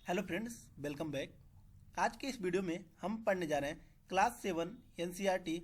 Hello friends, welcome back. आज के इस वीडियो में हम पढ़ने जा रहे हैं क्लास 7 एनसीईआरटी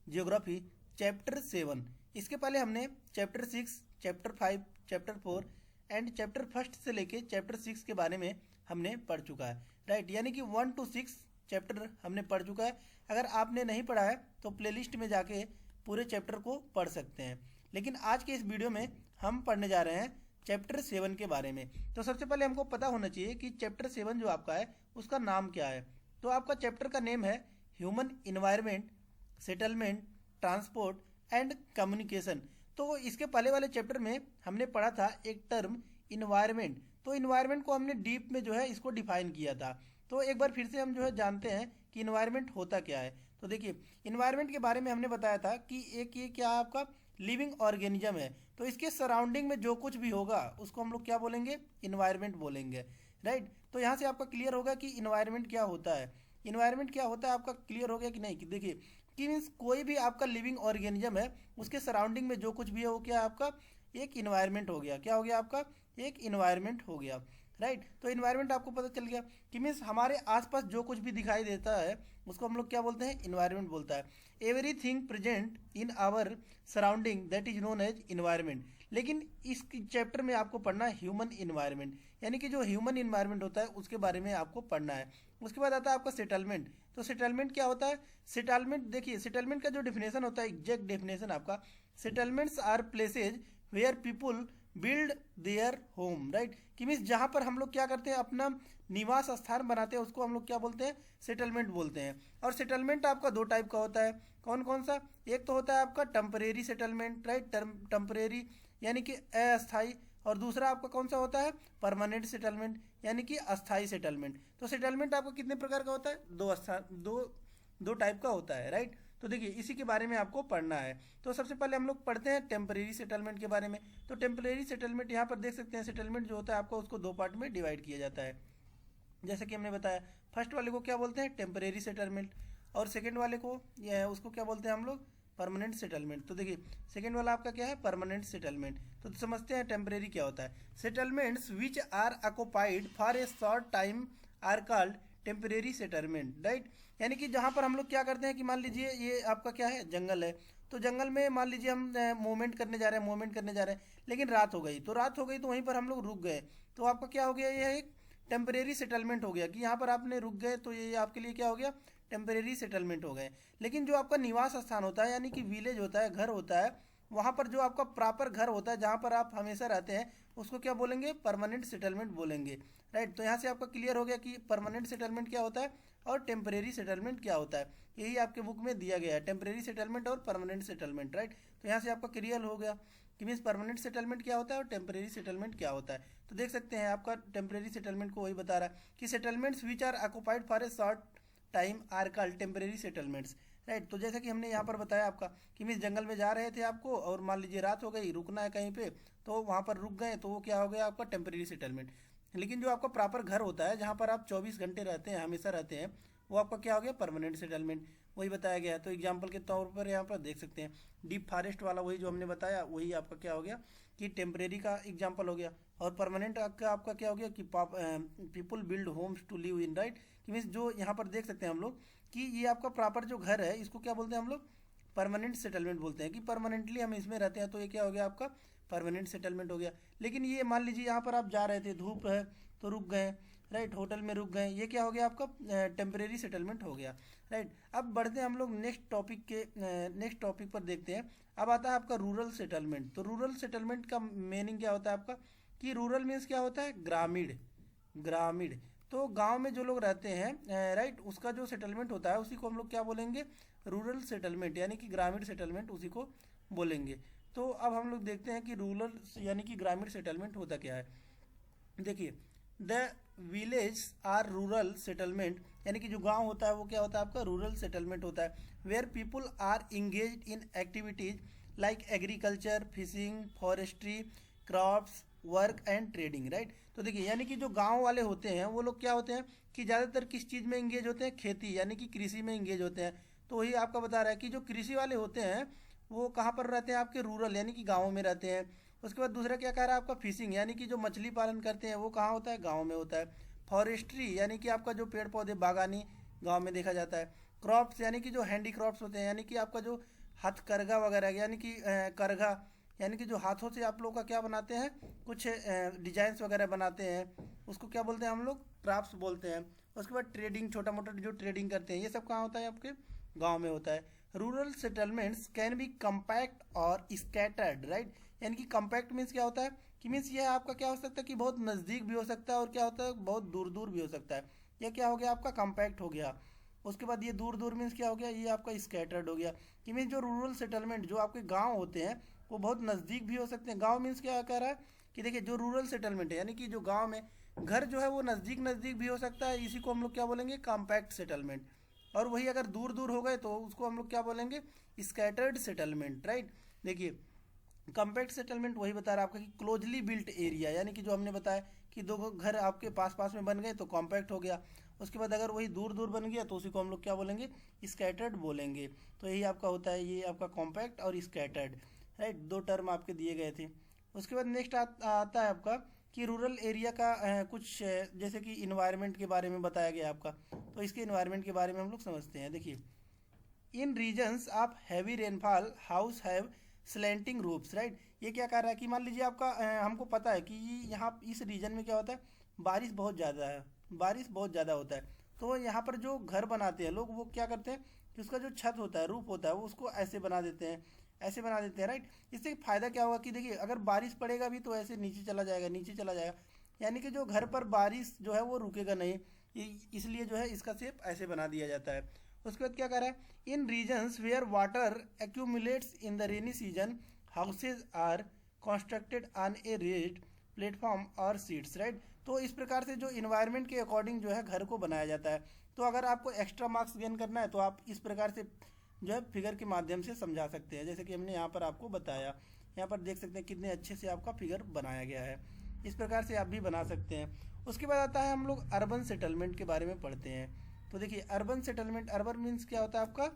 जियोग्राफी चैप्टर 7। इसके पहले हमने chapter 6, chapter 5, chapter 4 and chapter first से लेके चैप्टर 6 के बारे में हमने पढ़ चुका है, राइट। यानी कि 1 to 6 चैप्टर हमने पढ़ चुका है। अगर आपने नहीं पढ़ा है तो प्लेलिस्ट में जाके पूरे चैप्टर को पढ़ सकते हैं। लेकिन आज के इस वीडियो में हम पढ़ने जा रहे हैं चैप्टर 7 के बारे में। तो सबसे पहले हमको पता होना चाहिए कि चैप्टर 7 जो आपका है उसका नाम क्या है। तो आपका चैप्टर का नेम है human environment, settlement, transport and communication. तो इसके पहले वाले चैप्टर में हमने पढ़ा था एक टर्म इन्वायरमेंट। तो इन्वायरमेंट को हमने डीप में जो है इसको डिफाइन किया था। तो एक बार फिर से हम जो है जानते हैं कि इन्वायरमेंट होता क्या है। तो देखिए, इन्वायरमेंट के बारे में हमने बताया था कि एक ये क्या आपका लिविंग ऑर्गेनिज्म है। तो इसके सराउंडिंग में जो कुछ भी होगा उसको हम लोग क्या बोलेंगे, इन्वायरमेंट बोलेंगे, राइट। तो यहाँ से आपका क्लियर होगा कि इन्वायरमेंट क्या होता है। इन्वायरमेंट क्या होता है आपका क्लियर हो गया कि नहीं। कि देखिए कि मीन्स कोई भी आपका लिविंग ऑर्गेनिज्म है उसके सराउंडिंग में जो कुछ भी है वो क्या आपका एक इन्वायरमेंट हो गया। क्या हो गया आपका एक इन्वायरमेंट हो गया, राइट। तो इन्वायरमेंट आपको पता चल गया कि मीन्स हमारे आसपास जो कुछ भी दिखाई देता है उसको हम लोग क्या बोलते हैं, इन्वायरमेंट बोलता है। Everything present in our surrounding that is known as environment. लेकिन इस चैप्टर में आपको पढ़ना है ह्यूमन इन्वायरमेंट, यानी कि जो ह्यूमन इन्वायरमेंट होता है उसके बारे में आपको पढ़ना है। उसके बाद आता है आपका सेटलमेंट। तो सेटलमेंट क्या होता है। सेटलमेंट देखिए, सेटलमेंट का जो डेफिनेशन होता है, एग्जैक्ट डेफिनेशन आपका, settlements are places where people build their home, right. कि मीन्स जहाँ पर हम लोग क्या करते हैं अपना निवास स्थान बनाते हैं उसको हम लोग क्या बोलते हैं, सेटलमेंट बोलते हैं। और सेटलमेंट आपका दो टाइप का होता है। कौन कौन सा। एक तो होता है आपका टेम्परेरी सेटलमेंट, राइट, टेम्परेरी यानी कि अस्थाई। और दूसरा आपका कौन सा होता है, परमानेंट सेटलमेंट यानी कि अस्थाई सेटलमेंट। तो सेटलमेंट आपका कितने प्रकार का होता है, दो टाइप का होता है, राइट। तो देखिए इसी के बारे में आपको पढ़ना है। तो सबसे पहले हम लोग पढ़ते हैं टेम्परेरी सेटलमेंट के बारे में। तो टेम्परेरी सेटलमेंट यहाँ पर देख सकते हैं, सेटलमेंट जो होता है आपको उसको दो पार्ट में डिवाइड किया जाता है। जैसे कि हमने बताया, फर्स्ट वाले को क्या बोलते हैं, टेम्परेरी सेटलमेंट, और सेकेंड वाले को उसको क्या बोलते हैं हम लोग, परमानेंट सेटलमेंट। तो देखिए सेकेंड वाला आपका क्या है, परमानेंट सेटलमेंट। तो समझते हैं टेम्परेरी क्या होता है। Settlements which are occupied for a short time are called temporary settlement, right. यानी कि जहाँ पर हम लोग क्या करते हैं कि मान लीजिए ये आपका क्या है, जंगल है। तो जंगल में मान लीजिए हम मूवमेंट करने जा रहे हैं, लेकिन रात हो गई तो वहीं पर हम लोग रुक गए। तो आपका क्या हो गया, ये एक टेम्परेरी सेटलमेंट हो गया कि यहाँ पर आपने रुक गए, तो ये आपके लिए क्या हो गया, टेम्परेरी सेटलमेंट हो गए। लेकिन जो आपका निवास स्थान होता है यानी कि विलेज होता है, घर होता है, वहाँ पर जो आपका प्रॉपर घर होता है जहाँ पर आप हमेशा रहते हैं उसको क्या बोलेंगे, परमानेंट सेटलमेंट बोलेंगे, राइट। तो यहाँ से आपका क्लियर हो गया कि परमानेंट सेटलमेंट क्या होता है और टेम्परेरी सेटलमेंट क्या होता है। यही आपके बुक में दिया गया है, टेम्परेरी सेटलमेंट और परमानेंट सेटलमेंट, राइट। तो यहाँ से आपका क्लियर हो गया कि मीन्स परमानेंट सेटलमेंट क्या होता है और टेम्परेरी सेटलमेंट क्या होता है। तो देख सकते हैं आपका टेम्परेरी सेटलमेंट को वही बता रहा है कि settlements which are occupied for a short time are called temporary settlements, right. तो जैसा कि हमने यहाँ पर बताया आपका कि मीन्स जंगल में जा रहे थे आपको और मान लीजिए रात हो गई, रुकना है कहीं पे, तो वहाँ पर रुक गए, तो वो क्या हो गया आपका टेम्परेरी सेटलमेंट। लेकिन जो आपका प्रॉपर घर होता है जहाँ पर आप 24 घंटे रहते हैं, हमेशा रहते हैं, वो आपका क्या हो गया, परमानेंट सेटलमेंट, वही बताया गया है। तो एग्जाम्पल के तौर पर यहाँ पर देख सकते हैं डीप फॉरेस्ट वाला वही जो हमने बताया, वही आपका क्या हो गया कि टेम्परेरी का एग्जाम्पल हो गया। और परमानेंट का आपका क्या हो गया कि people build homes to live in, right. कि मीन्स जो यहाँ पर देख सकते हैं हम लोग कि ये आपका प्रॉपर जो घर है इसको क्या बोलते हैं हम लोग, परमानेंट सेटलमेंट बोलते हैं कि परमानेंटली हम इसमें रहते हैं। तो ये क्या हो गया आपका परमानेंट सेटलमेंट हो गया। लेकिन ये मान लीजिए यहाँ पर आप जा रहे थे, धूप है तो रुक गए, राइट, होटल में रुक गए, ये क्या हो गया आपका टेम्परेरी सेटलमेंट हो गया, राइट। अब बढ़ते हैं हम लोग नेक्स्ट टॉपिक पर देखते हैं। अब आता है आपका रूरल सेटलमेंट। तो रूरल सेटलमेंट का मीनिंग क्या होता है आपका कि रूरल मीन्स क्या होता है, ग्रामीण, ग्रामीण। तो गांव में जो लोग रहते हैं, राइट, उसका जो सेटलमेंट होता है उसी को हम लोग क्या बोलेंगे, रूरल सेटलमेंट यानी कि ग्रामीण सेटलमेंट उसी को बोलेंगे। तो अब हम लोग देखते हैं कि रूरल यानी कि ग्रामीण सेटलमेंट होता क्या है। देखिए, the village are rural settlement यानी कि जो गांव होता है वो क्या होता है आपका रूरल सेटलमेंट होता है। Where people are engage in activities like agriculture, fishing, forestry, crops, work and trading, right. तो देखिए यानी कि जो गांव वाले होते हैं वो लोग क्या होते हैं कि ज़्यादातर किस चीज़ में इंगेज होते हैं, खेती यानी कि कृषि में इंगेज होते हैं। तो वही आपका बता रहा है कि जो कृषि वाले होते हैं वो कहाँ पर रहते हैं, आपके रूरल यानी कि गाँव में रहते हैं। उसके बाद दूसरा क्या कह रहा है आपका, फिशिंग यानी कि जो मछली पालन करते हैं वो कहाँ होता है, गाँव में होता है। फॉरेस्ट्री यानी कि आपका जो पेड़ पौधे बागानी गांव में देखा जाता है। क्रॉप्स यानी कि जो हैंडीक्रॉफ्ट्स होते हैं, यानी कि आपका जो हथकरघा वगैरह, यानी कि करघा यानी कि जो हाथों से आप लोग का क्या बनाते हैं, कुछ डिजाइन्स वगैरह बनाते हैं, उसको क्या बोलते हैं हम लोग, क्राफ्ट्स बोलते हैं। उसके बाद ट्रेडिंग, छोटा मोटा जो ट्रेडिंग करते हैं, ये सब कहाँ होता है, आपके गांव में होता है। Rural settlements can be compact और स्कैटर्ड, राइट। यानी कि कम्पैक्ट मीन्स क्या होता है कि मीन्स ये आपका क्या हो सकता है कि बहुत नज़दीक भी हो सकता है और क्या होता है बहुत दूर दूर भी हो सकता है। ये क्या हो गया आपका कम्पैक्ट हो गया। उसके बाद ये दूर दूर मीन्स क्या हो गया, ये आपका स्कैटर्ड हो गया। कि मीन्स जो रूरल सेटलमेंट जो आपके गांव होते हैं वो बहुत नज़दीक भी हो सकते हैं। गांव मीन्स क्या कह रहा है कि देखिए जो रूरल सेटलमेंट है यानी कि जो गांव में घर जो है वो नज़दीक नज़दीक भी हो सकता है, इसी को हम लोग क्या बोलेंगे, कॉम्पैक्ट सेटलमेंट। और वही अगर दूर दूर हो गए तो उसको हम लोग क्या बोलेंगे, स्कैटर्ड सेटलमेंट, राइट। देखिए कॉम्पैक्ट सेटलमेंट वही बता रहा है आपका कि क्लोजली बिल्ट एरिया, यानी कि जो हमने बताया कि दो घर आपके पास पास में बन गए तो कॉम्पैक्ट हो गया। उसके बाद अगर वही दूर दूर बन गया तो उसी को हम लोग क्या बोलेंगे, स्कैटर्ड बोलेंगे। तो यही आपका होता है, ये आपका कॉम्पैक्ट और स्कैटर्ड, राइट। दो टर्म आपके दिए गए थे। उसके बाद नेक्स्ट आता है आपका कि रूरल एरिया का कुछ जैसे कि इन्वायरमेंट के बारे में बताया गया आपका। तो इसके इन्वायरमेंट के बारे में हम लोग समझते हैं। देखिए in regions of heavy rainfall house have slanting roofs, right. ये क्या कह रहा है कि मान लीजिए आपका हमको पता है कि यहाँ इस रीजन में क्या होता है, बारिश बहुत ज़्यादा है, बारिश बहुत ज़्यादा होता है। तो यहाँ पर जो घर बनाते हैं लोग वो क्या करते हैं कि उसका जो छत होता है, रूफ होता है, वो उसको ऐसे बना देते हैं, ऐसे बना देते हैं, राइट। इससे फ़ायदा क्या होगा कि देखिए अगर बारिश पड़ेगा भी तो ऐसे नीचे चला जाएगा, नीचे चला जाएगा, यानी कि जो घर पर बारिश जो है वो रुकेगा नहीं। इसलिए जो है इसका शेप ऐसे बना दिया जाता है। उसके बाद क्या कह रहा है, in regions where water accumulates in the rainy season houses are constructed on a raised platform or stilts, right. तो इस प्रकार से जो इन्वायरमेंट के अकॉर्डिंग जो है घर को बनाया जाता है। तो अगर आपको एक्स्ट्रा मार्क्स गेन करना है तो आप इस प्रकार से जो है फिगर के माध्यम से समझा सकते हैं, जैसे कि हमने यहाँ पर आपको बताया। यहाँ पर देख सकते हैं कितने अच्छे से आपका फिगर बनाया गया है। इस प्रकार से आप भी बना सकते हैं। उसके बाद आता है हम लोग अर्बन सेटलमेंट के बारे में पढ़ते हैं। तो देखिए अर्बन सेटलमेंट, अर्बन मीन्स क्या होता है आपका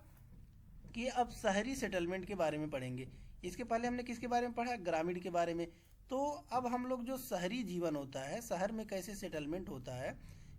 कि अब शहरी सेटलमेंट के बारे में पढ़ेंगे। इसके पहले हमने किसके बारे में पढ़ा, ग्रामीण के बारे में। तो अब हम लोग जो शहरी जीवन होता है, शहर में कैसे सेटलमेंट होता है,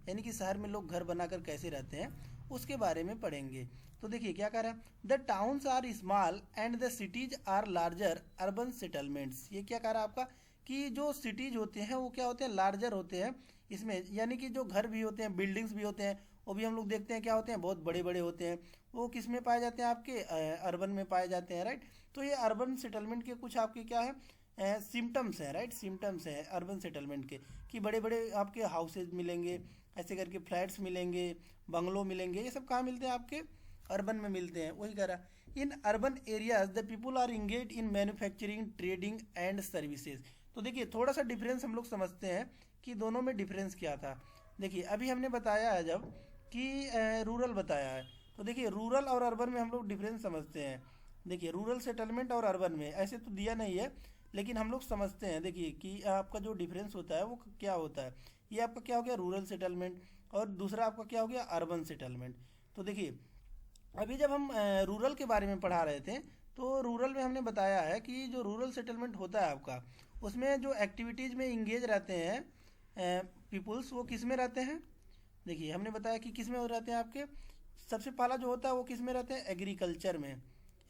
यानी कि शहर में लोग घर बनाकर कैसे रहते हैं, उसके बारे में पढ़ेंगे। तो देखिए क्या कह रहा है, the towns are small and the cities are larger urban settlements. ये क्या कह रहा है आपका कि जो सिटीज होते हैं वो क्या होते हैं, लार्जर होते हैं इसमें, यानी कि जो घर भी होते हैं, बिल्डिंग्स भी होते हैं, वो भी हम लोग देखते हैं क्या होते हैं, बहुत बड़े बड़े होते हैं। वो किस में पाए जाते हैं, आपके अर्बन में पाए जाते हैं, राइट। तो ये अर्बन सेटलमेंट के कुछ आपके क्या है, सिम्टम्स हैं, राइट। सिम्टम्स हैं अर्बन सेटलमेंट के कि बड़े बड़े आपके हाउसेज मिलेंगे, ऐसे करके फ्लैट्स मिलेंगे, बंगलो मिलेंगे। ये सब कहाँ मिलते हैं, आपके अर्बन में मिलते हैं। वही कह रहा in urban areas the people are engage in manufacturing, trading and services. तो देखिए थोड़ा सा डिफरेंस हम लोग समझते हैं कि दोनों में डिफरेंस क्या था। देखिए अभी हमने बताया है जब कि रूरल बताया है, तो देखिए रूरल और अर्बन में हम लोग डिफरेंस समझते हैं। देखिए रूरल सेटलमेंट और अर्बन में ऐसे तो दिया नहीं है, लेकिन हम लोग समझते हैं। देखिए कि आपका जो डिफरेंस होता है वो क्या होता है। ये आपका क्या हो गया, रूरल सेटलमेंट, और दूसरा आपका क्या हो गया, अर्बन सेटलमेंट। तो देखिए अभी जब हम रूरल के बारे में पढ़ा रहे थे तो रूरल में हमने बताया है कि जो रूरल सेटलमेंट होता है आपका, उसमें जो एक्टिविटीज़ में इंगेज रहते हैं पीपुल्स, वो किस में रहते हैं। देखिए हमने बताया कि किस में रहते हैं आपके, सबसे पहला जो होता है वो किस में रहते हैं, एग्रीकल्चर में।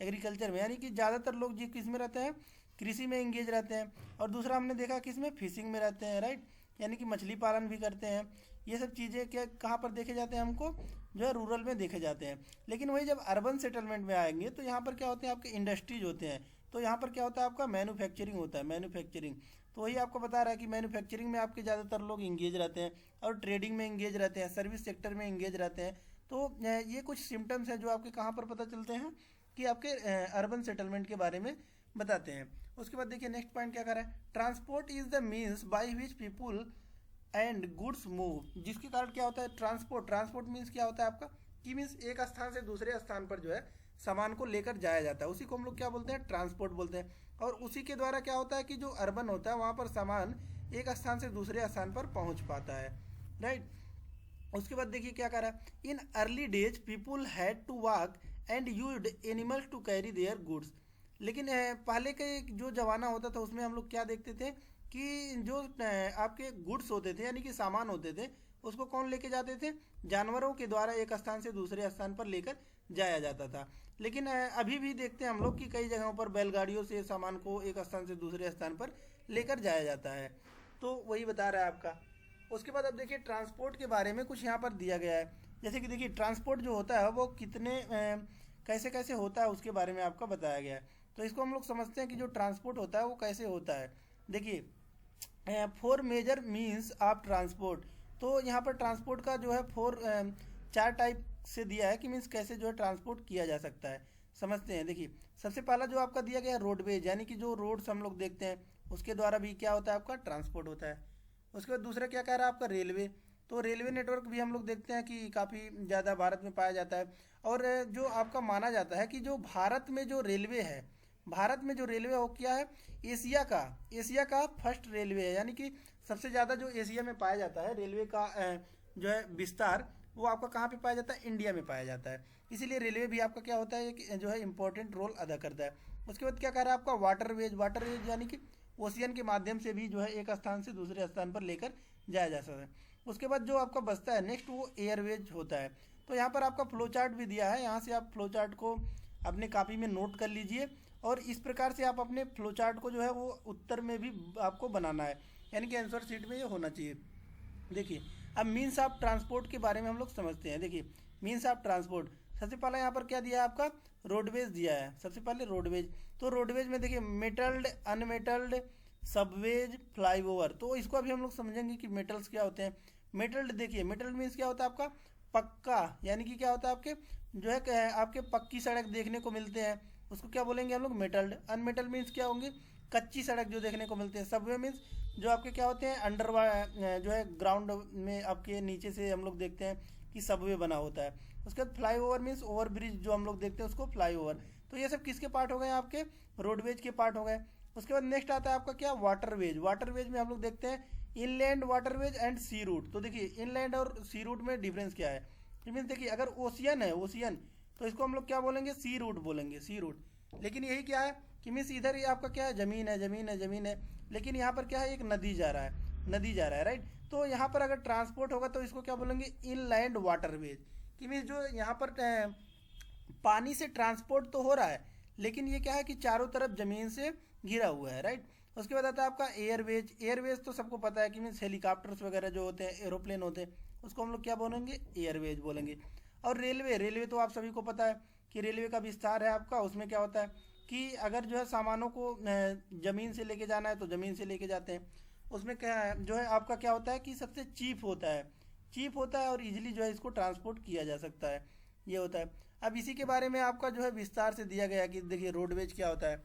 एग्रीकल्चर में यानी कि ज़्यादातर लोग जी किस में रहते हैं, कृषि में इंगेज रहते हैं। और दूसरा हमने देखा किस में, फिशिंग में रहते हैं, राइट। यानी कि मछली पालन भी करते हैं। ये सब चीज़ें क्या कहाँ पर देखे जाते हैं, हमको जो है रूरल में देखे जाते हैं। लेकिन वही जब अर्बन सेटलमेंट में आएंगे तो यहाँ पर क्या होते हैं, आपके इंडस्ट्रीज होते हैं। तो यहाँ पर क्या होता है, आपका मैन्युफैक्चरिंग होता है, मैन्युफैक्चरिंग। तो वही आपको बता रहा है कि मैन्युफैक्चरिंग में आपके ज़्यादातर लोग इंगेज रहते हैं, और ट्रेडिंग में इंगेज रहते हैं, सर्विस सेक्टर में इंगेज रहते हैं। तो ये कुछ सिम्टम्स हैं जो आपके कहाँ पर पता चलते हैं कि आपके अर्बन सेटलमेंट के बारे में बताते हैं। उसके बाद देखिए नेक्स्ट पॉइंट क्या कर रहा है, transport is the means by which people and goods move. जिसके कारण क्या होता है, ट्रांसपोर्ट, ट्रांसपोर्ट मीन्स क्या होता है आपका कि मीन्स एक स्थान से दूसरे स्थान पर जो है सामान को लेकर जाया जाता है, उसी को हम लोग क्या बोलते हैं, ट्रांसपोर्ट बोलते हैं। और उसी के द्वारा क्या होता है कि जो अर्बन होता है वहाँ पर सामान एक स्थान से दूसरे स्थान पर पहुँच पाता है, राइट। उसके बाद देखिए क्या कह रहा है, in early days people had to walk and used animals to carry their goods. लेकिन पहले के जो जमाना होता था उसमें हम लोग क्या देखते थे कि जो आपके गुड्स होते थे यानी कि सामान होते थे उसको कौन लेके जाते थे? जानवरों के द्वारा एक स्थान से दूसरे स्थान पर लेकर जाया जाता था। लेकिन अभी भी देखते हैं हम लोग कि कई जगहों पर बैलगाड़ियों से सामान को एक स्थान से दूसरे स्थान पर लेकर जाया जाता है। तो वही बता रहा है आपका। उसके बाद अब देखिए ट्रांसपोर्ट के बारे में कुछ यहाँ पर दिया गया है। जैसे कि देखिए ट्रांसपोर्ट जो होता है वो कितने कैसे कैसे होता है उसके बारे में आपका बताया गया है। तो इसको हम लोग समझते हैं कि जो ट्रांसपोर्ट होता है वो कैसे होता है। देखिए 4 मेजर मीन्स ऑफ ट्रांसपोर्ट। तो यहाँ पर ट्रांसपोर्ट का जो है 4 टाइप से दिया है कि मीन्स कैसे जो है ट्रांसपोर्ट किया जा सकता है। समझते हैं। देखिए सबसे पहला जो आपका दिया गया है रोडवेज, यानी कि जो रोड्स हम लोग देखते हैं उसके द्वारा भी क्या होता है आपका ट्रांसपोर्ट होता है। उसके बाद दूसरा क्या कह रहा है आपका रेलवे। तो रेलवे नेटवर्क भी हम लोग देखते हैं कि काफ़ी ज़्यादा भारत में पाया जाता है। और जो आपका माना जाता है कि जो भारत में जो रेलवे है, भारत में जो रेलवे वो क्या है, एशिया का फर्स्ट रेलवे है। यानी कि सबसे ज़्यादा जो एशिया में पाया जाता है रेलवे का जो है विस्तार, वो आपका कहाँ पे पाया जाता है? इंडिया में पाया जाता है। इसीलिए रेलवे भी आपका क्या होता है, एक जो है इंपॉर्टेंट रोल अदा करता है। उसके बाद क्या कह रहा है आपका वाटरवेज यानी कि ओशियन के माध्यम से भी जो है एक स्थान से दूसरे स्थान पर लेकर जाया जा सकता है। उसके बाद जो आपका बचता है नेक्स्ट वो एयरवेज होता है। तो यहाँ पर आपका फ्लो चार्ट भी दिया है, यहाँ से आप फ्लो चार्ट को अपने कॉपी में नोट कर लीजिए और इस प्रकार से आप अपने फ्लो चार्ट को जो है वो उत्तर में भी आपको बनाना है, यानी कि आंसर शीट में ये होना चाहिए। देखिए अब मीन्स ऑफ ट्रांसपोर्ट के बारे में हम लोग समझते हैं। देखिए मीन्स ऑफ ट्रांसपोर्ट सबसे पहले यहाँ पर क्या दिया है आपका? रोडवेज दिया है। सबसे पहले रोडवेज, तो रोडवेज में देखिए मेटल्ड, अनमेटल्ड, सबवेज, फ्लाईओवर। तो इसको अभी हम लोग समझेंगे कि मेटल्स क्या होते हैं। मेटल्ड देखिए, मेटल मीन्स क्या होता है आपका? पक्का, यानी कि क्या होता है आपके जो है आपके पक्की सड़क देखने को मिलते हैं उसको क्या बोलेंगे हम लोग? मेटल्ड। अनमेटल मीन्स क्या होंगे? कच्ची सड़क जो देखने को मिलते हैं। सबवे मीन्स जो आपके क्या होते हैं अंडर जो है ग्राउंड में आपके नीचे से हम लोग देखते हैं कि सबवे बना होता है। उसके बाद फ्लाईओवर मीन्स ओवर ब्रिज जो हम लोग देखते हैं उसको फ्लाईओवर। तो ये सब किसके पार्ट हो गए? आपके रोडवेज के पार्ट हो गए। उसके बाद नेक्स्ट आता है आपका क्या? वाटरवेज। वाटरवेज में हम लोग देखते हैं inland waterways and sea route. तो देखिए इनलैंड और सी रूट में डिफरेंस क्या है? मीन्स देखिए अगर ओशियन है, ओशियन, तो इसको हम लोग क्या बोलेंगे? सी रूट बोलेंगे, सी रूट। लेकिन यही क्या है कि मीन्स इधर ये आपका क्या है? जमीन है, जमीन है, जमीन है। लेकिन यहाँ पर क्या है? एक नदी जा रहा है, नदी जा रहा है, राइट। तो यहाँ पर अगर ट्रांसपोर्ट होगा तो इसको क्या बोलेंगे? Inland waterways. कि मीन्स जो यहाँ पर पानी से ट्रांसपोर्ट तो हो रहा है लेकिन ये क्या है कि चारों तरफ जमीन से घिरा हुआ है, राइट। उसके बाद आता है आपका एयरवेज। एयरवेज तो सबको पता है कि मीन्स हेलीकॉप्टर्स वगैरह जो होते हैं, एरोप्लेन होते हैं, उसको हम लोग क्या बोलेंगे? एयरवेज बोलेंगे। और रेलवे, रेलवे तो आप सभी को पता है कि रेलवे का विस्तार है आपका। उसमें क्या होता है कि अगर जो है सामानों को ज़मीन से लेके जाना है तो ज़मीन से लेके जाते हैं। उसमें क्या है जो है आपका क्या होता है कि सबसे चीप होता है, चीप होता है और इजीली जो है इसको ट्रांसपोर्ट किया जा सकता है, ये होता है। अब इसी के बारे में आपका जो है विस्तार से दिया गया कि देखिए रोडवेज क्या होता है।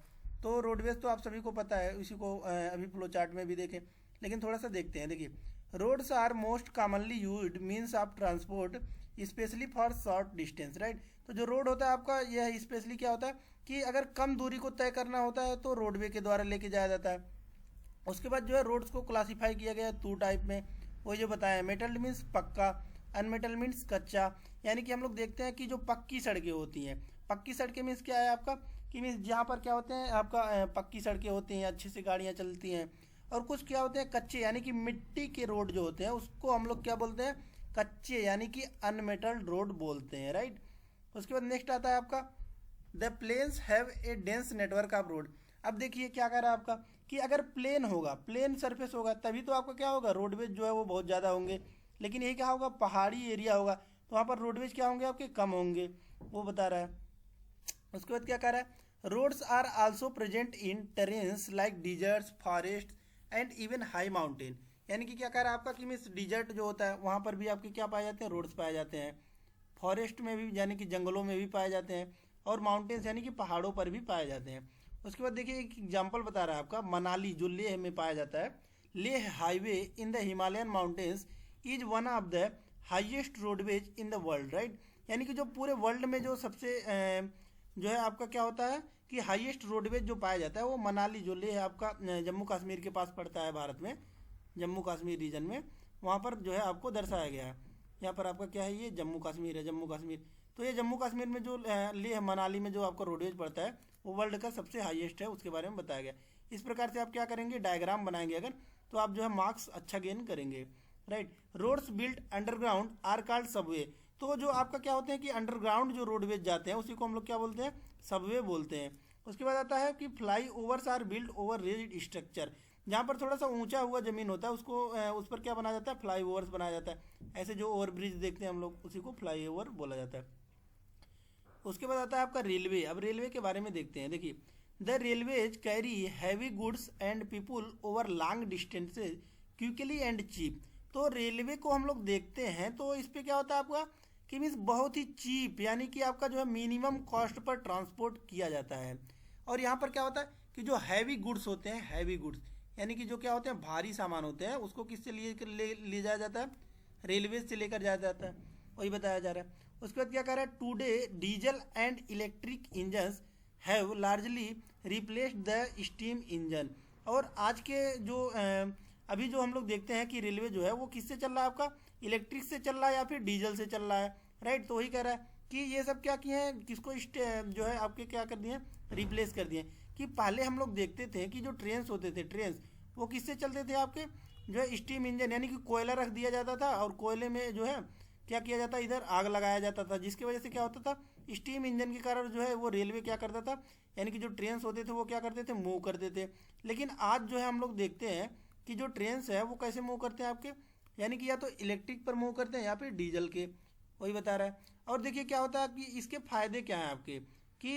तो रोडवेज तो आप सभी को पता है, इसी को अभी फ्लो चार्ट में भी देखें, लेकिन थोड़ा सा देखते हैं। देखिए roads are most commonly used means of transport specially for short distance, right. तो जो रोड होता है आपका यह स्पेशली क्या होता है कि अगर कम दूरी को तय करना होता है तो रोडवे के द्वारा लेके जाया जाता है। उसके बाद जो है रोड्स को क्लासीफाई किया गया है 2 टाइप में, वो जो बताया मेटल मीन्स पक्का, अनमेटल मीन्स कच्चा। यानी कि हम लोग देखते हैं कि जो पक्की सड़कें होती हैं, पक्की सड़कें मीन्स क्या है आपका कि मीन्स जहाँ पर क्या होते हैं आपका पक्की सड़कें होती हैं, अच्छे से गाड़ियाँ चलती हैं। और कुछ क्या होते हैं कच्चे, यानी कि मिट्टी के रोड जो होते हैं उसको हम लोग क्या बोलते हैं? कच्चे, यानी कि अनमेटल्ड रोड बोलते हैं, राइट। उसके बाद नेक्स्ट आता है आपका the plains have a dense network of road. अब देखिए क्या कह रहा है आपका कि अगर प्लेन होगा, प्लेन सरफेस होगा, तभी तो आपका क्या होगा? रोडवेज जो है वो बहुत ज़्यादा होंगे। लेकिन यही क्या होगा? पहाड़ी एरिया होगा तो वहाँ पर रोडवेज क्या होंगे? आपके कम होंगे, वो बता रहा है। उसके बाद क्या कह रहा है? Roads are also present in terrains like deserts, forest and even high mountain. यानी कि क्या कह रहा है आपका कि मीन्स डिजर्ट जो होता है वहाँ पर भी आपके क्या पाए जाते हैं? रोड्स पाए जाते हैं। फॉरेस्ट में भी यानी कि जंगलों में भी पाए जाते हैं, और माउंटेन्स यानी कि पहाड़ों पर भी पाए जाते हैं। उसके बाद देखिए एक एग्जाम्पल बता रहा है आपका मनाली जो लेह में पाया जाता है। Leh highway in the Himalayan mountains is one of the highest roadways in the world, right. यानी कि जो पूरे वर्ल्ड में जो सबसे जो है आपका क्या होता है कि हाईएस्ट रोडवेज जो पाया जाता है वो मनाली जो लेह आपका जम्मू कश्मीर के पास पड़ता है भारत में, जम्मू कश्मीर रीजन में, वहाँ पर जो है आपको दर्शाया गया है। यहाँ पर आपका क्या है? ये जम्मू कश्मीर है, जम्मू कश्मीर। तो ये जम्मू कश्मीर में जो लेह मनाली में जो आपका रोडवेज पड़ता है वो वर्ल्ड का सबसे हाईएस्ट है, उसके बारे में बताया गया। इस प्रकार से आप क्या करेंगे? डायग्राम बनाएंगे अगर, तो आप जो है मार्क्स अच्छा गेन करेंगे। Right. Roads built underground are called subway. तो जो आपका क्या होते हैं कि अंडरग्राउंड जो रोडवेज जाते हैं उसी को हम लोग क्या बोलते हैं, सबवे बोलते हैं। उसके बाद आता है कि flyovers are build over raised structure. जहाँ पर थोड़ा सा ऊंचा हुआ जमीन होता है उसको उस पर क्या बनाया जाता है, फ्लाई ओवर्स बनाया जाता है। ऐसे जो ओवर ब्रिज देखते हैं हम लोग उसी को फ्लाई ओवर बोला जाता है। उसके बाद आता है आपका रेलवे। अब रेलवे के बारे में देखते हैं। देखिए, the railways carry heavy goods and people over long distances quickly and cheap. तो रेलवे को हम लोग देखते हैं तो इस पर क्या होता है आपका कि मीन्स बहुत ही चीप, यानी कि आपका जो है मिनिमम कॉस्ट पर ट्रांसपोर्ट किया जाता है। और यहाँ पर क्या होता है कि जो हैवी गुड्स होते हैं, हैवी गुड्स यानी कि जो क्या होते हैं भारी सामान होते हैं, उसको किससे ले जाया जाता है, रेलवे से लेकर जाया जाता है, वही बताया जा रहा है। उसके बाद क्या कह रहा है, today diesel and electric engines have largely replaced the steam engine. और आज के जो अभी जो हम लोग देखते हैं कि रेलवे जो है वो किससे चल रहा है, आपका इलेक्ट्रिक से चल रहा है या फिर डीजल से चल रहा है, राइट। तो वही कह रहा है कि ये सब क्या किए हैं, किसको जो है आपके क्या कर दिए, रिप्लेस कर दिए। कि पहले हम लोग देखते थे कि जो ट्रेन्स होते थे, ट्रेन्स वो किससे चलते थे, आपके जो है स्टीम इंजन, यानी कि कोयला रख दिया जाता था और कोयले में जो है क्या किया जाता, इधर आग लगाया जाता था, जिसकी वजह से क्या होता था, स्टीम इंजन के कारण जो है वो रेलवे क्या करता था, यानी कि जो ट्रेन्स होते थे वो क्या करते थे, मूव करते थे। लेकिन आज जो है हम लोग देखते हैं कि जो ट्रेन्स है वो कैसे मूव करते हैं आपके, यानी कि या तो इलेक्ट्रिक पर मूव करते हैं या फिर डीजल के, वही बता रहा है। और देखिए क्या होता है कि इसके फायदे क्या हैं आपके, कि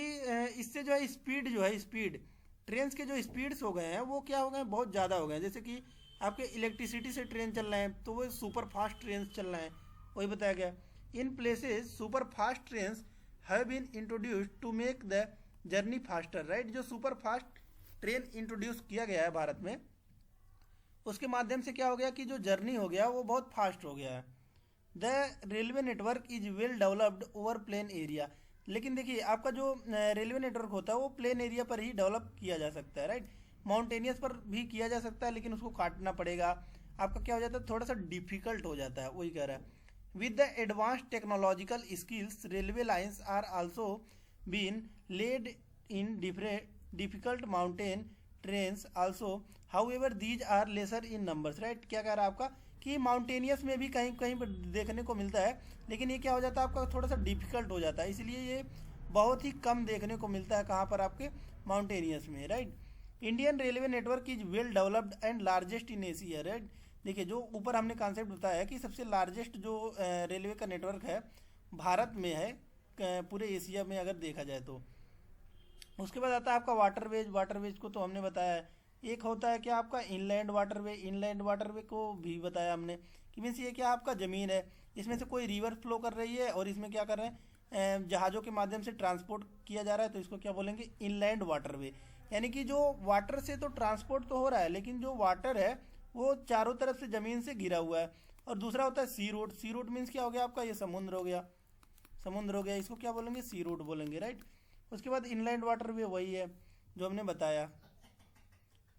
इससे जो है स्पीड, जो है स्पीड, ट्रेन के जो स्पीड्स हो गए हैं वो क्या हो गए हैं, बहुत ज़्यादा हो गए हैं। जैसे कि आपके इलेक्ट्रिसिटी से ट्रेन चल रहे हैं तो वो सुपर फास्ट ट्रेन चल रहे हैं, वही बताया गया। In places super fast train have been introduced to make the journey faster, right. जो सुपर फास्ट ट्रेन इंट्रोड्यूस किया गया है भारत में, उसके माध्यम से क्या हो गया कि जो जर्नी हो गया वो बहुत फास्ट हो गया है। The railway network is well developed over plain area. लेकिन देखिए आपका जो रेलवे नेटवर्क होता है वो प्लेन एरिया पर ही डेवलप किया जा सकता है, राइट। माउंटेनियस पर भी किया जा सकता है लेकिन उसको काटना पड़ेगा, आपका क्या हो जाता है, थोड़ा सा डिफिकल्ट हो जाता है, वही कह रहा है। With the advance technological skills railway lines are also been laid in difficult mountain trains also, however these are lesser in numbers, right. क्या कह रहा है आपका कि माउंटेनियस में भी कहीं कहीं पर देखने को मिलता है, लेकिन ये क्या हो जाता है आपका थोड़ा सा डिफिकल्ट हो जाता है, इसलिए ये बहुत ही कम देखने को मिलता है कहाँ पर, आपके माउंटेनियस में, right. Indian railway network is well developed and largest in Asia, right. देखिए जो ऊपर हमने कॉन्सेप्ट बताया कि सबसे लार्जेस्ट जो रेलवे का नेटवर्क है भारत में है, पूरे एशिया में अगर देखा जाए तो। उसके बाद आता है आपका वाटरवेज। वाटरवेज को तो हमने बताया है। एक होता है क्या आपका इनलैंड वाटरवे। इनलैंड वाटरवे को भी बताया हमने कि मीन्स ये क्या आपका ज़मीन है, इसमें से कोई रिवर फ्लो कर रही है और इसमें क्या कर रहे हैं, जहाज़ों के माध्यम से ट्रांसपोर्ट किया जा रहा है, तो इसको क्या बोलेंगे, इनलैंड वाटरवे। यानी कि जो वाटर से तो ट्रांसपोर्ट तो हो रहा है लेकिन जो वाटर है वो चारों तरफ से ज़मीन से घिरा हुआ है। और दूसरा होता है सी रूट। सी रूट मीन्स क्या हो गया आपका, ये समुद्र हो गया, समुद्र हो गया, इसको क्या बोलेंगे, सी रूट बोलेंगे, राइट। उसके बाद इनलैंड वाटरवे वही है जो हमने बताया,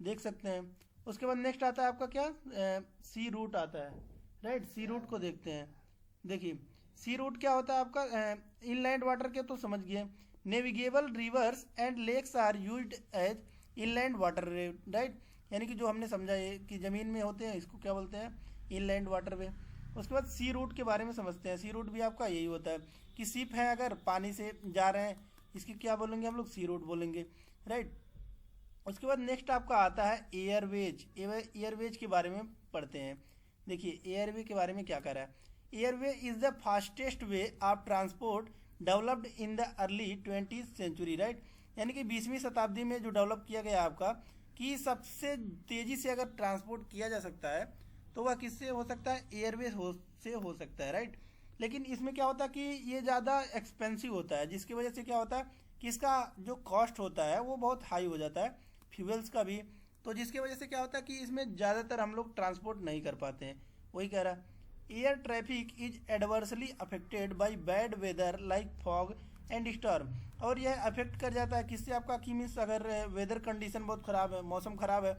देख सकते हैं। उसके बाद नेक्स्ट आता है आपका क्या, सी रूट आता है, राइट। सी रूट को देखते हैं। देखिए सी रूट क्या होता है आपका, इनलैंड वाटर के तो समझ गए। Navigable rivers and lakes are used as inland water, right. यानी कि जो हमने समझा ये कि ज़मीन में होते हैं, इसको क्या बोलते हैं, इनलैंड वाटरवे। उसके बाद सी रूट के बारे में समझते हैं। सी रूट भी आपका यही होता है कि शिप है अगर पानी से जा रहे हैं, इसकी क्या बोलेंगे हम लोग, सी रूट बोलेंगे, राइट। उसके बाद नेक्स्ट आपका आता है एयरवेज। एयरवेज के बारे में पढ़ते हैं। देखिए एयरवे के बारे में क्या कह रहा है, airway is the fastest way of transport developed in the early 20th century, right. यानी कि 20वीं शताब्दी में जो डेवलप किया गया आपका कि सबसे तेज़ी से अगर ट्रांसपोर्ट किया जा सकता है तो वह किससे हो सकता है, एयरवेज से हो सकता है, राइट। लेकिन इसमें क्या होता है कि ये ज़्यादा एक्सपेंसिव होता है, जिसकी वजह से क्या होता है कि इसका जो कॉस्ट होता है वो बहुत हाई हो जाता है, फ्यूल्स का भी। तो जिसकी वजह से क्या होता है कि इसमें ज़्यादातर हम लोग ट्रांसपोर्ट नहीं कर पाते हैं, वही कह रहा है। Air traffic is adversely affected by bad weather like fog and storm. और यह अफेक्ट कर जाता है किससे आपका, कि मीन्स अगर वेदर कंडीशन बहुत ख़राब है, मौसम ख़राब है,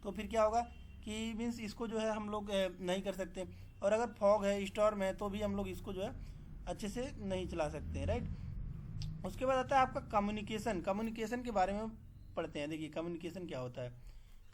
तो फिर क्या होगा कि मीन्स इसको जो है हम लोग नहीं कर सकते। और अगर फॉग है, स्टॉर्म है, तो भी हम लोग इसको जो है अच्छे से नहीं चला सकते हैं, राइट। उसके बाद आता है आपका कम्युनिकेशन। कम्युनिकेशन के बारे में पढ़ते हैं। देखिए कम्युनिकेशन क्या होता है।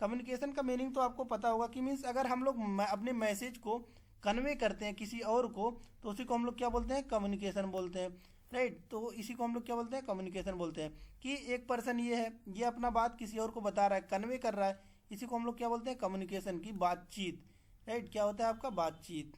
कम्युनिकेशन का मीनिंग तो आपको पता होगा कि मीन्स अगर हम लोग अपने मैसेज को कन्वे करते हैं किसी और को, तो उसी को हम लोग क्या बोलते हैं, कम्युनिकेशन बोलते हैं, राइट। तो इसी को हम लोग क्या बोलते हैं, कम्युनिकेशन बोलते हैं। कि एक पर्सन ये है, ये अपना बात किसी और को बता रहा है, कन्वे कर रहा है, इसी को हम लोग क्या बोलते हैं, कम्युनिकेशन की बातचीत, राइट। क्या होता है आपका, बातचीत।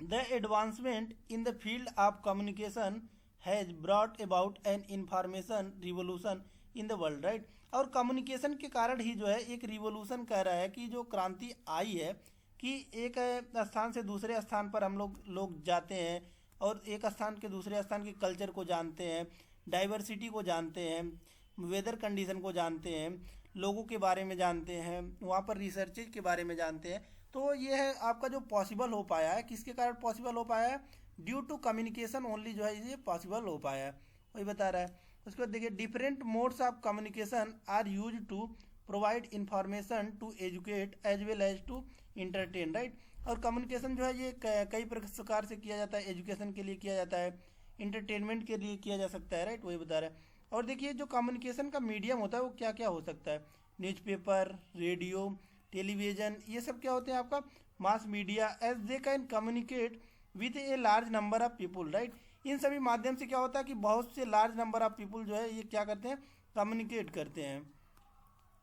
The advancement in the field of communication has brought about an information revolution in the world, right. और कम्युनिकेशन के कारण ही जो है एक रिवोल्यूशन कह रहा है कि जो क्रांति आई है कि एक स्थान से दूसरे स्थान पर हम लोग जाते हैं और एक स्थान के दूसरे स्थान के कल्चर को जानते हैं, डाइवर्सिटी को जानते हैं, वेदर कंडीशन को जानते हैं, लोगों के बारे में जानते हैं, वहाँ पर रिसर्चेज के बारे में जानते हैं। तो ये है आपका जो पॉसिबल हो पाया है, किसके कारण पॉसिबल हो पाया है, ड्यू टू कम्युनिकेशन ओनली जो है ये पॉसिबल हो पाया है, वही बता रहा है। उसके बाद देखिए, different modes of communication are use to provide information to educate as well as to entertain, right. और कम्युनिकेशन जो है ये कई प्रकार से किया जाता है, एजुकेशन के लिए किया जाता है, इंटरटेनमेंट के लिए किया जा सकता है, राइट, वही बता रहा है। और देखिए जो कम्युनिकेशन का मीडियम होता है वो क्या क्या हो सकता है, न्यूज़पेपर, रेडियो, टेलीविज़न, ये सब क्या होते हैं आपका mass media, as they can communicate with a large number of people, right. इन सभी माध्यम से क्या होता है कि बहुत से लार्ज नंबर ऑफ पीपुल जो है ये क्या करते हैं, कम्युनिकेट करते हैं,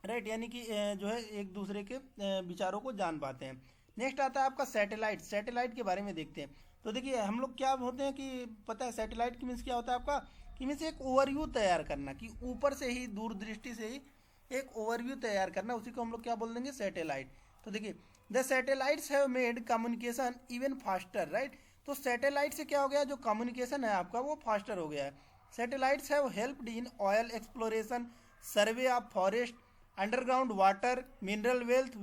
राइट। यानी कि जो है एक दूसरे के विचारों को जान पाते हैं। नेक्स्ट आता है आपका सैटेलाइट। सैटेलाइट के बारे में देखते हैं। तो देखिए हम लोग क्या होते हैं कि पता है सैटेलाइट की मीन्स क्या होता है आपका, कि मीन्स एक ओवरव्यू तैयार करना, कि ऊपर से ही दूरदृष्टि से ही एक ओवरव्यू तैयार करना, उसी को हम लोग क्या बोल देंगे, सैटेलाइट। तो देखिए the satellites have made communication even faster, right. तो सैटेलाइट से क्या हो गया, जो कम्युनिकेशन है आपका वो फास्टर हो गया है। Satellites have helped in oil exploration, survey of forest, underground water, mineral wealth,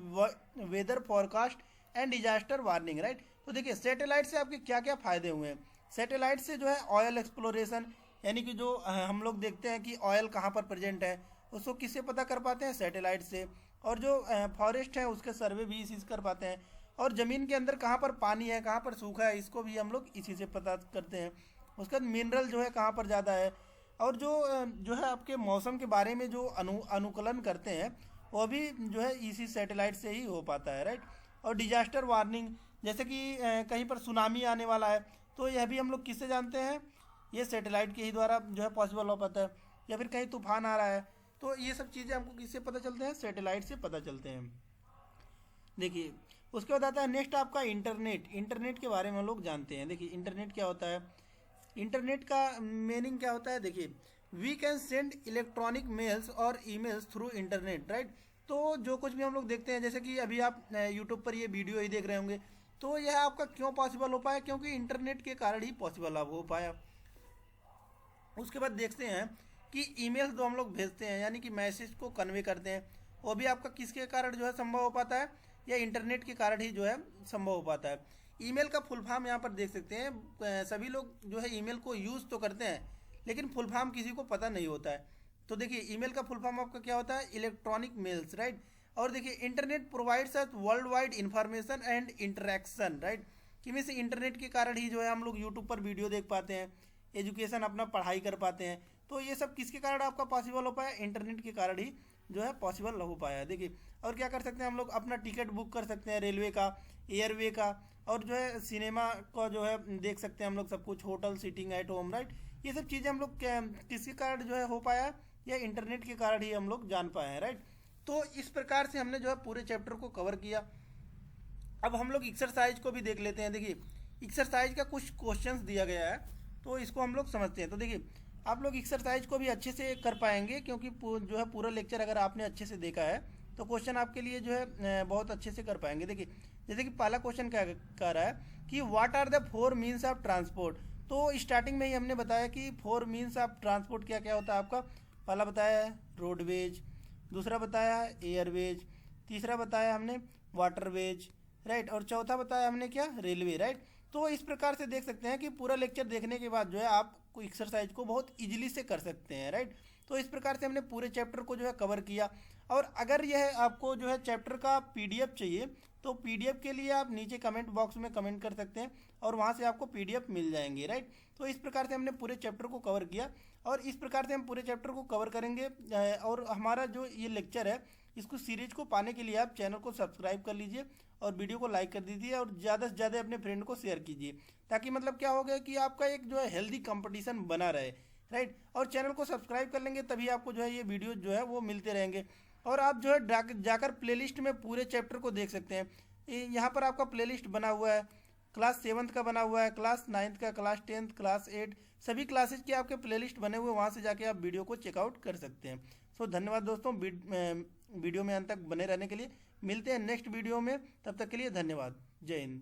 weather forecast and disaster warning, right. तो देखिए सैटेलाइट से आपके क्या क्या फायदे हुए हैं। सैटेलाइट से जो है ऑयल एक्सप्लोरेशन, यानी कि जो हम लोग देखते हैं कि ऑयल कहाँ पर प्रेजेंट है उसको किससे पता कर पाते हैं, सैटेलाइट से। और जो फॉरेस्ट है उसके सर्वे भी इसी से कर पाते हैं। और ज़मीन के अंदर कहाँ पर पानी है, कहाँ पर सूखा है, इसको भी हम लोग इसी से पता करते हैं। उसका मिनरल जो है कहाँ पर ज़्यादा है, और जो है आपके मौसम के बारे में जो अनुकूलन करते हैं वो भी जो है इसी सैटेलाइट से ही हो पाता है, राइट। और डिजास्टर वार्निंग, जैसे कि कहीं पर सुनामी आने वाला है तो यह भी हम लोग किससे जानते हैं, ये सैटेलाइट के ही द्वारा जो है पॉसिबल हो पाता है। या फिर कहीं तूफान आ रहा है तो ये सब चीज़ें हमको किससे पता चलते हैं, सैटेलाइट से पता चलते हैं। देखिए उसके बाद आता है नेक्स्ट आपका इंटरनेट। इंटरनेट के बारे में हम लोग जानते हैं। देखिए इंटरनेट क्या होता है, इंटरनेट का मीनिंग क्या होता है, देखिए we can send electronic mails और ईमेल्स थ्रू इंटरनेट, राइट। तो जो कुछ भी हम लोग देखते हैं, जैसे कि अभी आप यूट्यूब पर ये वीडियो ही देख रहे होंगे, तो यह आपका क्यों पॉसिबल हो पाया, क्योंकि इंटरनेट के कारण ही पॉसिबल अब हो पाया। उसके बाद देखते हैं कि ईमेल्स जो हम लोग भेजते हैं, यानी कि मैसेज को कन्वे करते हैं, वो भी आपका किसके कारण जो है संभव हो पाता है, या इंटरनेट के कारण ही जो है संभव हो पाता है। ईमेल का फुल फॉर्म यहाँ पर देख सकते हैं। सभी लोग जो है ईमेल को यूज़ तो करते हैं, लेकिन फुल फॉर्म किसी को पता नहीं होता है। तो देखिए ईमेल का फुल फॉर्म आपका क्या होता है, इलेक्ट्रॉनिक मेल्स, राइट। और देखिए internet provides us world wide information and interaction, right. कि वैसे इंटरनेट के कारण ही जो है हम लोग यूट्यूब पर वीडियो देख पाते हैं, एजुकेशन अपना पढ़ाई कर पाते हैं। तो ये सब किसके कारण आपका पॉसिबल हो पाया, इंटरनेट के कारण ही जो है पॉसिबल हो पाया। देखिए और क्या कर सकते हैं हम लोग, अपना टिकट बुक कर सकते हैं, रेलवे का, एयरवे का, और जो है सिनेमा का जो है देख सकते हैं हम लोग सब कुछ, hotel, sitting at home, right. ये सब चीज़ें हम लोग किसके कारण जो है हो पाया, या इंटरनेट के कारण ही हम लोग जान पाए हैं, राइट। तो इस प्रकार से हमने जो है पूरे चैप्टर को कवर किया। अब हम लोग एक्सरसाइज को भी देख लेते हैं। देखिए एक्सरसाइज का कुछ क्वेश्चंस दिया गया है, तो इसको हम लोग समझते हैं। तो देखिए आप लोग एक्सरसाइज को भी अच्छे से कर पाएंगे, क्योंकि जो है पूरा लेक्चर अगर आपने अच्छे से देखा है तो क्वेश्चन आपके लिए जो है बहुत अच्छे से कर पाएंगे। देखिए जैसे कि पहला क्वेश्चन क्या कह रहा है कि what are the 4 means of transport. तो स्टार्टिंग में ही हमने बताया कि 4 मीन्स ऑफ ट्रांसपोर्ट क्या क्या होता है आपका। पहला बताया है रोडवेज, दूसरा बताया है एयरवेज, तीसरा बताया हमने वाटरवेज, राइट, और चौथा बताया हमने क्या, रेलवे, राइट। तो इस प्रकार से देख सकते हैं कि पूरा लेक्चर देखने के बाद जो है आप एक्सरसाइज को बहुत इजीली से कर सकते हैं, राइट। तो इस प्रकार से हमने पूरे चैप्टर को जो है कवर किया। और अगर यह आपको जो है चैप्टर का PDF चाहिए तो पीडीएफ के लिए आप नीचे कमेंट बॉक्स में कमेंट कर सकते हैं और वहाँ से आपको पीडीएफ मिल जाएंगे, राइट। तो इस प्रकार से हमने पूरे चैप्टर को कवर किया और इस प्रकार से हम पूरे चैप्टर को कवर करेंगे। और हमारा जो ये लेक्चर है, इसको सीरीज को पाने के लिए आप चैनल को सब्सक्राइब कर लीजिए और वीडियो को लाइक कर दीजिए और ज़्यादा से ज़्यादा अपने फ्रेंड को शेयर कीजिए, ताकि मतलब क्या होगा कि आपका एक जो है हेल्दी कंपटीशन बना रहे, राइट। और चैनल को सब्सक्राइब कर लेंगे तभी आपको जो है ये वीडियो जो है वो मिलते रहेंगे। और आप जो है जाकर प्लेलिस्ट में पूरे चैप्टर को देख सकते हैं। यहाँ पर आपका प्लेलिस्ट बना हुआ है, क्लास 7th का बना हुआ है, क्लास 9th का, क्लास 10th, क्लास 8, सभी क्लासेज के आपके प्लेलिस्ट बने हुए, वहाँ से जाके आप वीडियो को चेकआउट कर सकते हैं। सो धन्यवाद दोस्तों, वीडियो में अंत तक बने रहने के लिए। मिलते हैं नेक्स्ट वीडियो में, तब तक के लिए धन्यवाद। जय हिंद।